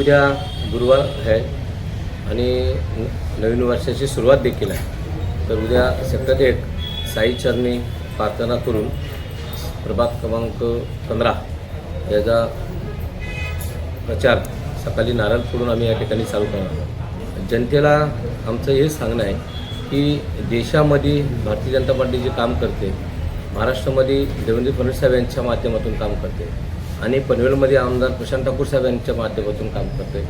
उद्या गुरुवार आहे आणि नवीन वर्षाची सुरुवात देखील आहे। तर उद्या सेक्टर 1 साई चरणी प्रार्थना करून प्रभाग क्रमांक 15 याचा प्रचार सकाळी नारळ फोडून आम्ही या ठिकाणी चालू करणार। जनतेला आमचं हे सांगणं आहे की देशामध्ये भारतीय जनता पार्टी जे काम करते, महाराष्ट्रामध्ये देवेंद्र फडणवीस साहेब यांच्या माध्यमातून काम करते आणि पनवेलमध्ये आमदार प्रशांत ठाकूर साहेब यांच्या माध्यमातून काम करते।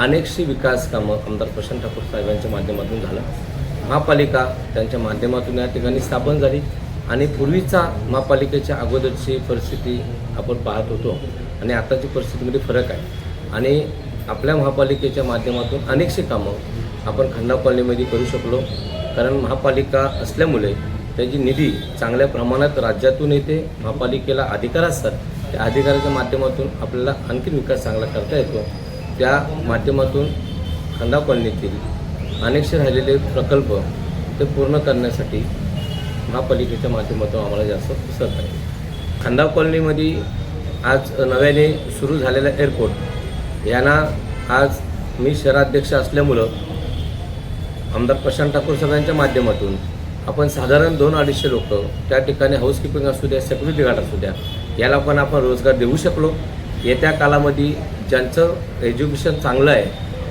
अनेकशी विकास कामं आमदार प्रशांत ठाकूर साहेब यांच्या माध्यमातून झालं। महापालिका त्यांच्या माध्यमातून या ठिकाणी स्थापन झाली आणि पूर्वीचा महापालिकेच्या अगोदरची परिस्थिती आपण पाहत होतो आणि आताची परिस्थितीमध्ये फरक आहे आणि आपल्या महापालिकेच्या माध्यमातून अनेकशी कामं आपण खंडाव कॉलनीमध्ये करू शकलो, कारण महापालिका असल्यामुळे त्याची निधी चांगल्या प्रमाणात राज्यातून येते। महापालिकेला अधिकार असतात, त्या अधिकाराच्या माध्यमातून आपल्याला आणखी विकास चांगला करता येतो। त्या माध्यमातून खंडाव कॉलनीतील अनेकसे राहिलेले प्रकल्प ते पूर्ण करण्यासाठी महापालिकेच्या माध्यमातून आम्हाला जास्त सहकार्य आहे। खंडाव कॉलनीमध्ये आज नव्याने सुरू झालेला एअरपोर्ट यांना आज मी शहराध्यक्ष असल्यामुळं आमदार प्रशांत ठाकूर साहेबांच्या माध्यमातून आपण साधारण 200-250 लोक त्या ठिकाणी हाऊसकीपिंग असू द्या, सिक्युरिटी गार्ड असू द्या, याला पण आपण रोजगार देऊ शकलो। येत्या काळामध्ये ज्यांचं एज्युकेशन चांगलं आहे,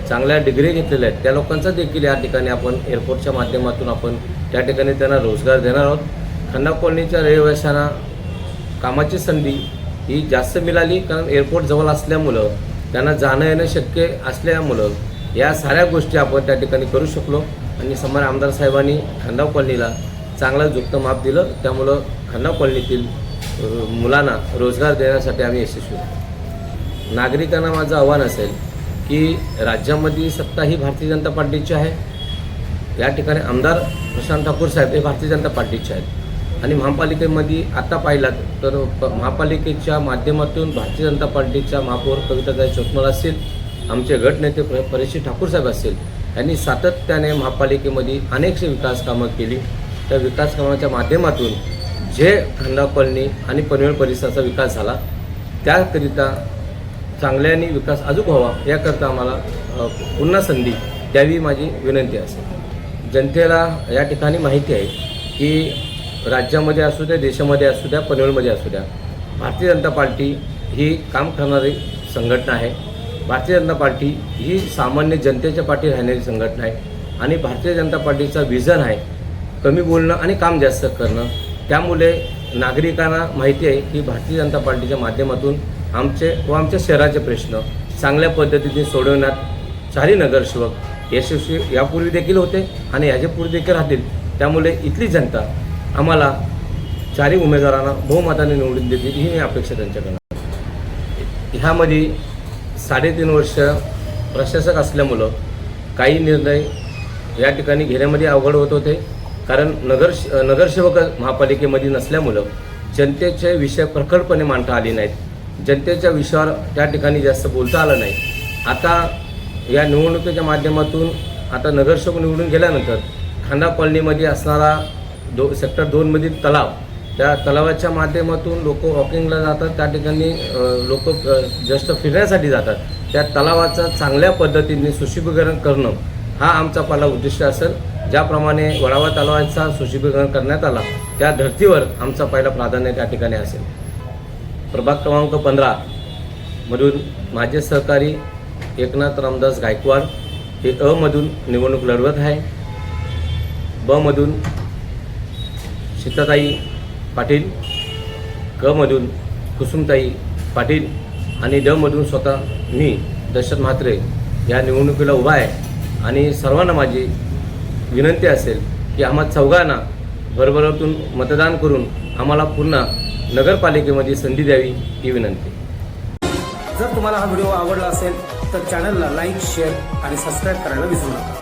चांगल्या डिग्री घेतलेल्या आहेत, त्या लोकांचा देखील या ठिकाणी आपण एअरपोर्टच्या माध्यमातून आपण त्या ठिकाणी त्यांना रोजगार देणार आहोत। खंडाव कॉलनीच्या रहिवाशांना कामाची संधी ही जास्त मिळाली, कारण एअरपोर्ट जवळ असल्यामुळं त्यांना जाणं येणं शक्य असल्यामुळं या साऱ्या गोष्टी आपण त्या ठिकाणी करू शकलो आणि सन्माननीय आमदार साहेबांनी खंडाव कॉलनीला चांगलं झुकतं माप दिलं, त्यामुळं खंडाव कॉलनीतील मुलांना रोजगार देण्यासाठी आम्ही यशस्वी आहोत। नागरिकांना माझं आव्हान असेल की राज्यामध्ये सत्ता ही भारतीय जनता पार्टीची आहे। या ठिकाणी आमदार प्रशांत ठाकूर साहेब हे भारतीय जनता पार्टीचे आहेत आणि महापालिकेमध्ये आता पाहिलात तर महापालिकेच्या माध्यमातून भारतीय जनता पार्टीच्या महापौर कविताताई चोतमल असतील, आमचे गटनेते परेश ठाकूर साहेब असतील, यांनी सातत्याने महापालिकेमध्ये अनेकशी विकास कामं केली। त्या विकास कामाच्या माध्यमातून जे खंडाव कॉलनी आणि पनवेल परिसराचा विकास झाला, त्याकरिता चांगल्याने विकास अजून व्हावा याकरता आम्हाला पुन्हा संधी द्यावी माझी विनंती असेल। जनतेला या ठिकाणी माहिती आहे की राज्यामध्ये असू द्या, देशामध्ये असू द्या, पनवेलमध्ये असू द्या, भारतीय जनता पार्टी ही काम करणारी संघटना आहे। भारतीय जनता पार्टी ही सामान्य जनतेच्या पाठी राहणारी संघटना आहे आणि भारतीय जनता पार्टीचा विजन आहे कमी बोलणं आणि काम जास्त करणं। त्यामुळे नागरिकांना माहिती आहे की भारतीय जनता पार्टीच्या माध्यमातून आमच्या शहराचे प्रश्न चांगल्या पद्धतीने सोडवण्यात चारही नगरसेवक यशस्वी यापूर्वी देखील होते आणि याच्यापूर्वी देखील राहतील। त्यामुळे इथली जनता आम्हाला चारही उमेदवारांना बहुमताने निवडून देतील ही मी अपेक्षा त्यांच्याकडून। ह्यामध्ये 3.5 वर्ष प्रशासक असल्यामुळं काही निर्णय या ठिकाणी घेण्यामध्ये अवघड होत होते, कारण नगरसेवक महापालिकेमध्ये नसल्यामुळं जनतेचे विषय प्रखरपणे मांडता आले नाहीत, जनतेच्या विषयावर त्या ठिकाणी जास्त बोलता आलं नाही। आता या निवडणुकीच्या माध्यमातून आता नगरसेवक निवडून गेल्यानंतर खंडाव कॉलनीमध्ये असणारा सेक्टर 2 मधील तलाव, त्या तलावाच्या माध्यमातून लोक वॉकिंगला जातात, त्या ठिकाणी लोक जस्ट फिरण्यासाठी जातात। त्या तलावाचं चांगल्या पद्धतीने सुशोभीकरण करणं हा आमचा पहिला उद्देश असेल। ज्याप्रमाणे वडावा तलावाचा सुशोभीकरण करण्यात आला, त्या धर्तीवर आमचा पहिला प्राधान्य त्या ठिकाणी असेल। प्रभाग क्रमांक 15 मधून माझे सहकारी एकनाथ रामदास गायकवाड हे अ मधून निवडणूक लढवत आहे, ब मधून सीताताई पाटील, क मधून कुसुमताई पाटील आणि ड मधून स्वतः मी दशरथ म्हात्रे या निवडणुकीला उभा आहे। आणि सर्वांना माझी विनंती असेल की आम्हा चौघांना भरभरातून मतदान करून आम्हाला पुन्हा नगरपालिकेमध्ये संधी द्यावी ही विनंती। जर तुम्हाला हा व्हिडिओ आवडला असेल तर चॅनलला लाईक, शेअर आणि सबस्क्राईब करायला विसरू नका।